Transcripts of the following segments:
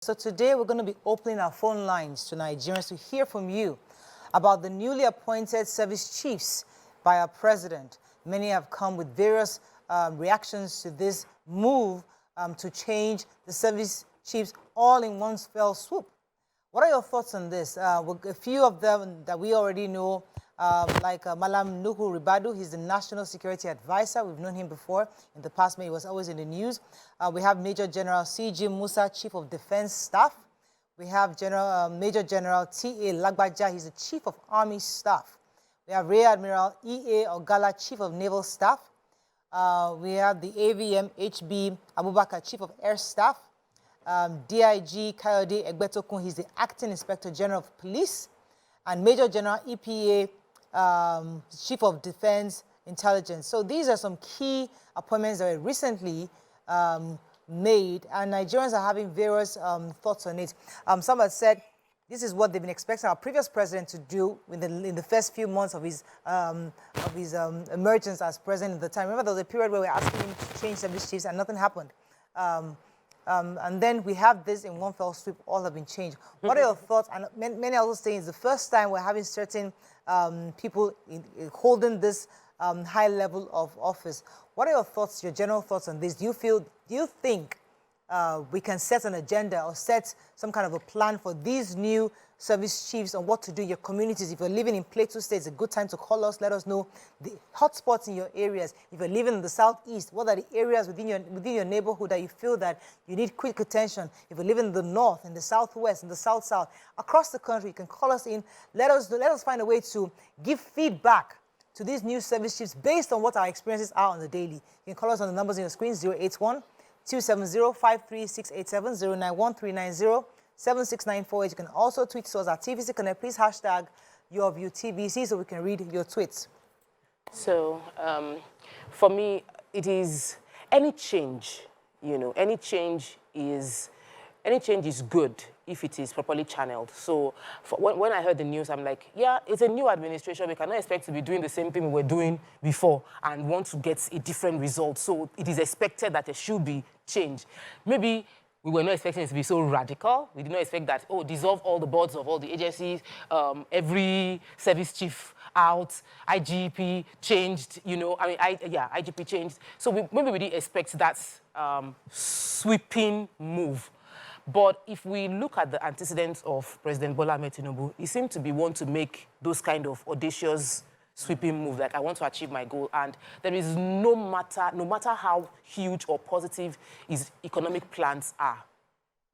So today we're going to be opening our phone lines to Nigerians to hear from you about the newly appointed service chiefs by our president. Many have come with various reactions to this move to change the service chiefs all in one fell swoop. What are your thoughts on this? A few of them that we already know, like Malam Nuhu Ribadu, he's the National Security Advisor. We've known him before. In the past, he was always in the news. We have Major General C.G. Musa, Chief of Defense Staff. We have Major General T.A. Lagbaja, he's the Chief of Army Staff. We have Rear Admiral E.A. Ogala, Chief of Naval Staff. We have the AVM H.B. Abubakar, Chief of Air Staff. DIG Kayode Egbetokun, he's the Acting Inspector General of Police. And Major General EPA, Chief of Defense Intelligence. So these are some key appointments that were recently made, and Nigerians are having various thoughts on it. Some have said this is what they've been expecting our previous president to do in the first few months of his emergence as president at the time. Remember, there was a period where we were asking him to change service chiefs and nothing happened. And then we have this in one fell swoop, all have been changed. What are your thoughts? And many also saying it's the first time we're having certain people holding this high level of office. What are your thoughts, your general thoughts on this? Do you think we can set an agenda or set some kind of a plan for these new service chiefs on what to do in your communities? If you're living in Plateau State, it's a good time to call us. Let us know the hotspots in your areas. If you're living in the southeast, what are the areas within your neighborhood that you feel that you need quick attention? If you're living in the north, in the southwest, in the south-south, across the country, you can call us in. Let us find a way to give feedback to these new service chiefs based on what our experiences are on the daily. You can call us on the numbers on your screen, 081-270-53687, 091-390-7694. You can also tweet to us at TVC Connect. Please hashtag your view TVC so we can read your tweets. So for me, it is any change, any change is good if it is properly channeled. So when I heard the news, I'm like, yeah, it's a new administration. We cannot expect to be doing the same thing we were doing before and want to get a different result. So it is expected that there should be change. Maybe we were not expecting it to be so radical. We did not expect that, dissolve all the boards of all the agencies, every service chief out, IGP changed, IGP changed. So maybe we didn't expect that sweeping move. But if we look at the antecedents of President Bola Ahmed Tinubu, he seemed to be one to make those kind of audacious sweeping move, like I want to achieve my goal. And there is no matter how huge or positive his economic plans are,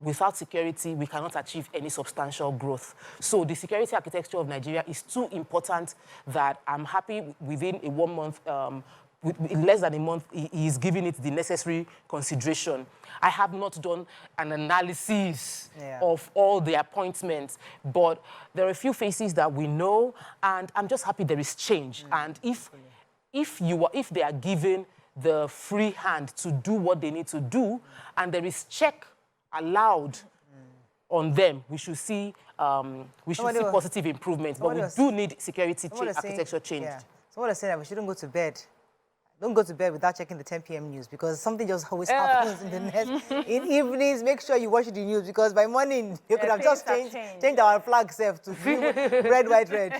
without security, we cannot achieve any substantial growth. So the security architecture of Nigeria is too important that I'm happy within a 1 month, in less than a month, he is giving it the necessary consideration. I have not done an analysis of all the appointments, but there are a few faces that we know, and I'm just happy there is change. And if they are given the free hand to do what they need to do, and there is check allowed on them, we should see positive improvements. But we do need security architecture change. Yeah. Someone is saying that we shouldn't go to bed. Don't go to bed without checking the 10 p.m. news, because something just always happens in the next. In evenings, make sure you watch the news, because by morning, you could have just changed our flag self to red, white, red.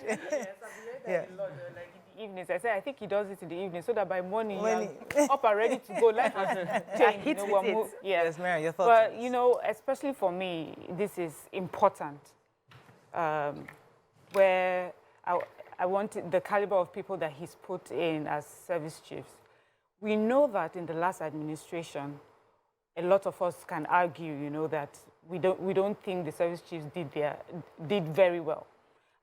Yes, a lot, like in the evenings. I said, I think he does it in the evening, so that by morning, you're up and ready to go. Life has changed. Yes, Mary, your thoughts? But, especially for me, this is important, where I want the caliber of people that he's put in as service chiefs. We know that in the last administration, a lot of us can argue, that we don't think the service chiefs did very well.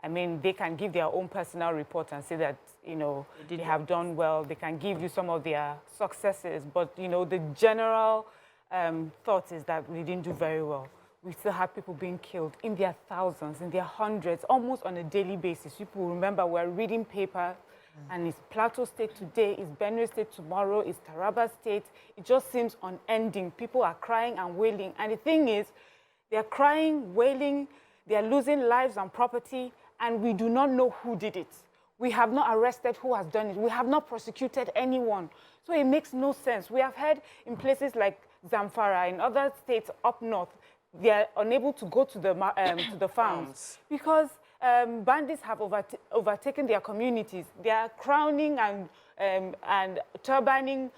I mean, they can give their own personal report and say that, they have done well. They can give you some of their successes, but, the general thought is that we didn't do very well. We still have people being killed in their thousands, in their hundreds, almost on a daily basis. People remember we're reading paper, and it's Plateau State today, it's Benue State tomorrow, it's Taraba State. It just seems unending. People are crying and wailing. And the thing is, they're crying, wailing, they're losing lives and property, and we do not know who did it. We have not arrested who has done it. We have not prosecuted anyone. So it makes no sense. We have heard in places like Zamfara, in other states up north, they are unable to go to the farms because bandits have overtaken their communities. They are crowning and turbaning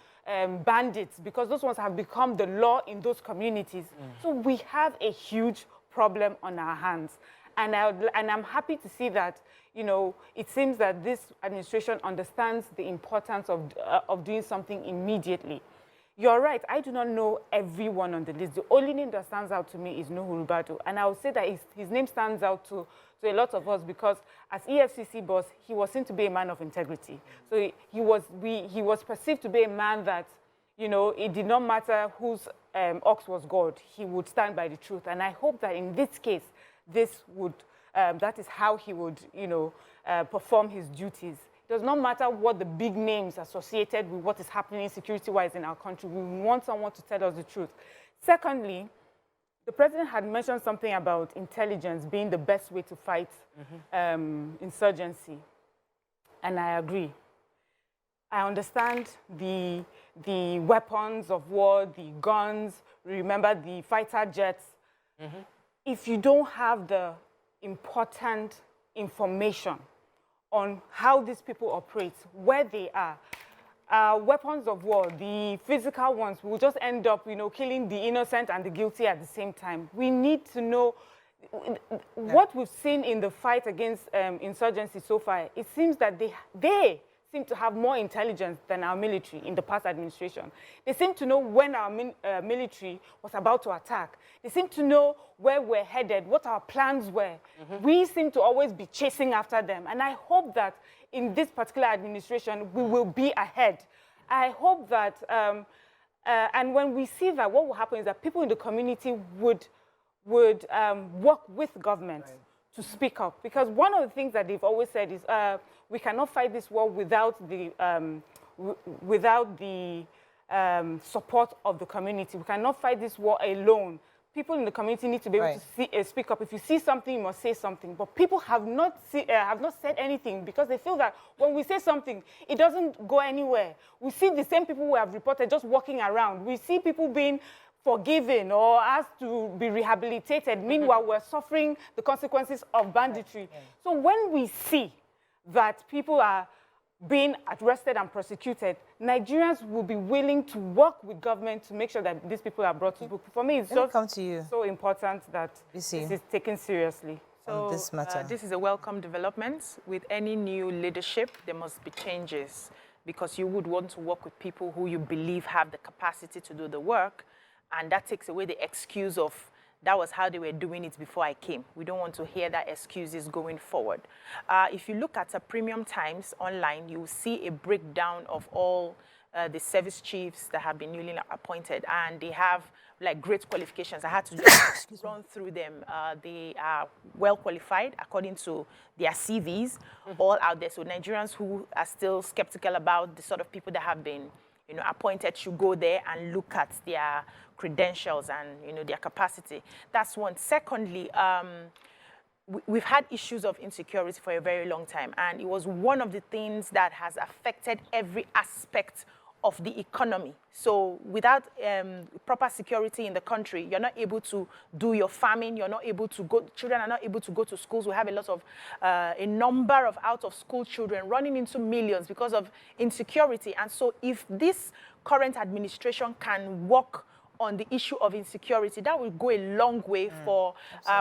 bandits because those ones have become the law in those communities. So we have a huge problem on our hands. And I'm happy to see that, you know, it seems that this administration understands the importance of doing something immediately. You're right, I do not know everyone on the list. The only name that stands out to me is Nuhu Rubadu. And I would say that his name stands out to a lot of us because as EFCC boss, he was seen to be a man of integrity. So he was perceived to be a man that, you know, it did not matter whose ox was God, he would stand by the truth. And I hope that in this case, that is how he would, you know, perform his duties. It does not matter what the big names associated with what is happening security-wise in our country. We want someone to tell us the truth. Secondly, the president had mentioned something about intelligence being the best way to fight insurgency, and I agree. I understand the weapons of war, the guns, remember the fighter jets. If you don't have the important information on how these people operate, where they are, weapons of war, the physical ones, will just end up, you know, killing the innocent and the guilty at the same time. We need to know what we've seen in the fight against insurgency so far. It seems that they seem to have more intelligence than our military in the past administration. They seem to know when our military was about to attack. They seem to know where we're headed, what our plans were. We seem to always be chasing after them. And I hope that in this particular administration, we will be ahead. I hope that, and when we see that, what will happen is that people in the community would work with government to speak up. Because one of the things that they've always said is, we cannot fight this war without the support of the community. We cannot fight this war alone. People in the community need to be able to speak up. If you see something, you must say something. But people have not said anything because they feel that when we say something, it doesn't go anywhere. We see the same people who have reported just walking around. We see people being forgiven or asked to be rehabilitated. Meanwhile, we're suffering the consequences of banditry. So when we see that people are being arrested and prosecuted, Nigerians will be willing to work with government to make sure that these people are brought to book. For me, it's just so important that this is taken seriously. So, this matter. This is a welcome development. With any new leadership, there must be changes because you would want to work with people who you believe have the capacity to do the work, and that takes away the excuse of that was how they were doing it before I came. We don't want to hear that excuses going forward. If you look at Premium Times online, you will see a breakdown of all the service chiefs that have been newly appointed, and they have like great qualifications. I had to just run through them. They are well qualified according to their CVs, all out there. So Nigerians who are still skeptical about the sort of people that have been, you know, appointed should go there and look at their credentials and, you know, their capacity. That's one. Secondly, we've had issues of insecurity for a very long time, and it was one of the things that has affected every aspect of the economy. So without proper security in the country, you're not able to do your farming, you're not able to go, children are not able to go to schools. We have a lot of, a number of out-of-school children running into millions because of insecurity. And so if this current administration can work on the issue of insecurity, that will go a long way for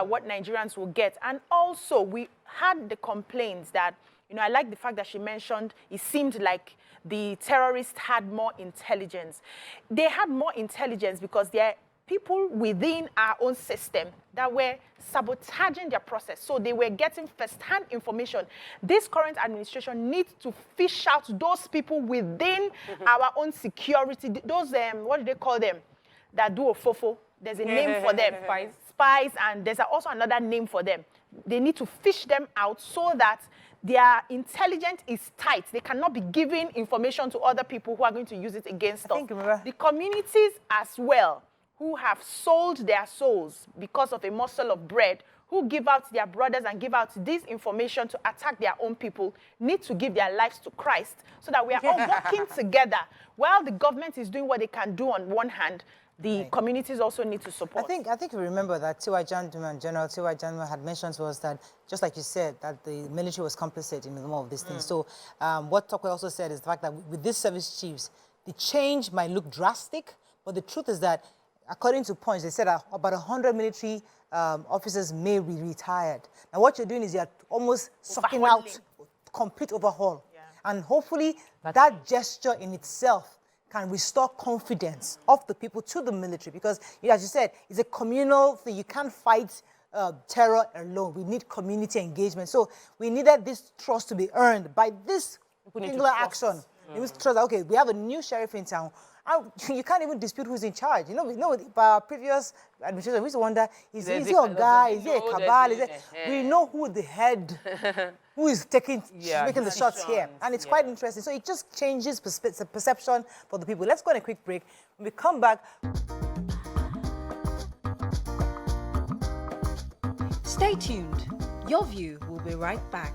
what Nigerians will get. And also, we had the complaints that, you know, I like the fact that she mentioned it seemed like the terrorists had more intelligence. They had more intelligence because there are people within our own system that were sabotaging their process. So they were getting first-hand information. This current administration needs to fish out those people within our own security. Those, what do they call them? That do ofofo. There's a name for them. Spies, and there's also another name for them. They need to fish them out so that their intelligence is tight. They cannot be giving information to other people who are going to use it against us. The communities as well, who have sold their souls because of a morsel of bread, who give out their brothers and give out this information to attack their own people, need to give their lives to Christ so that we are all working together. While the government is doing what they can do on one hand, the communities also need to support. I think you remember that General T.Y. Janman had mentioned to us that, just like you said, that the military was complicit in more of these things. So what Tokwe also said is the fact that with these service chiefs, the change might look drastic, but the truth is that, according to points, they said about 100 military officers may be retired. Now, what you're doing is you're almost sucking out complete overhaul. Yeah. And hopefully that gesture in itself can restore confidence of the people to the military, because, as you said, it's a communal thing. You can't fight terror alone. We need community engagement. So we needed this trust to be earned by this singular action. It was trust that, okay, we have a new sheriff in town. You can't even dispute who's in charge. You know, by our previous administration, we used to wonder, is he a guy? Is he a cabal? We know who the head, who is making the shots here. And it's quite interesting. So it just changes perception for the people. Let's go on a quick break. When we come back... Stay tuned. Your View will be right back.